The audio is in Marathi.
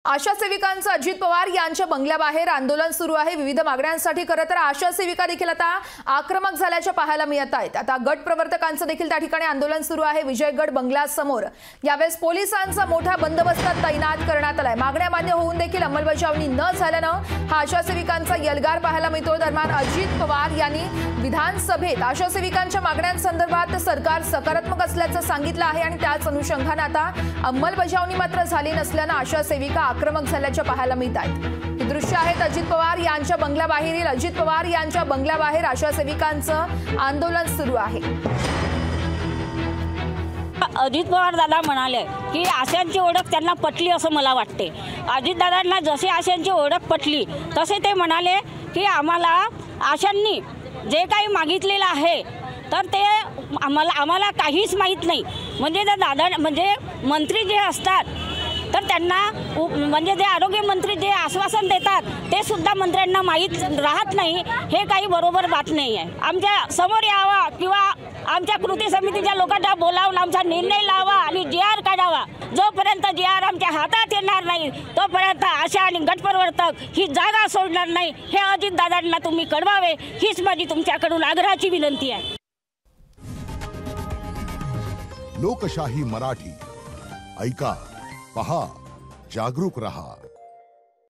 आशा सेविकांचं अजित पवार यांच्या बंगल्याबाहेर आंदोलन सुरू आहे। विविध मागण्यांसाठी खरं तर आशा सेविका देखील आता आक्रमक झाल्याचे पाहायला मिळत आहेत। आता गट प्रवर्तकांचं देखील त्या ठिकाणी आंदोलन सुरू आहे विजयगड बंगल्यासमोर। यावेळेस पोलिसांचा मोठा बंदोबस्त तैनात करण्यात आलाय। मागण्या मान्य होऊन देखील अंमलबजावणी न झाल्यानं हा आशा सेविकांचा यलगार पाहायला मिळतो। दरम्यान अजित पवार यांनी विधानसभेत आशा सेविकांच्या मागण्यांसंदर्भात सरकार सकारात्मक असल्याचं सांगितलं आहे आणि त्याच अनुषंगाने आता अंमलबजावणी मात्र झाली नसल्यानं आशा सेविका आक्रमक झाल्याचे पाहायला मिळत आहेत। ही दृश्य आहेत अजित पवार यांच्या बंगल्याबाहेरील। अजित पवार यांच्या बंगल्याबाहेर आशा सेविकांचं आंदोलन सुरू आहे। अजित पवार दादा म्हणाले की आशांची ओळख त्यांना पटली असं मला वाटते। अजित दादांना जसे आशांची ओळख पटली तसे ते म्हणाले की आम्हाला आशांनी जे काही मागितलेलं आहे तर ते आम्हाला काहीच माहीत नाही। म्हणजे दादा म्हणजे मंत्री जे असतात तर त्यांना म्हणजे जे आरोग्य मंत्री जे आश्वासन देतात ते सुद्धा मंत्र्यांना माहीत राहत नाही। हे काही बरोबर बात नाही आहे। आमच्या समोर यावा किंवा आमच्या कृती समितीच्या लोकांना बोलावून आमचा निर्णय लावा आणि जी.आर. काढावा। जोपर्यंत जी.आर. आमच्या हातात येणार नाही तोपर्यंत आशा आणि गटप्रवर्तक ही जागा सोडणार नाही। हे अजित दादांना तुम्ही कळवावे हीच माझी तुमच्याकडून आग्रहाची विनंती आहे। लोकशाही मराठी ऐका, पहा, जागरूक रहा।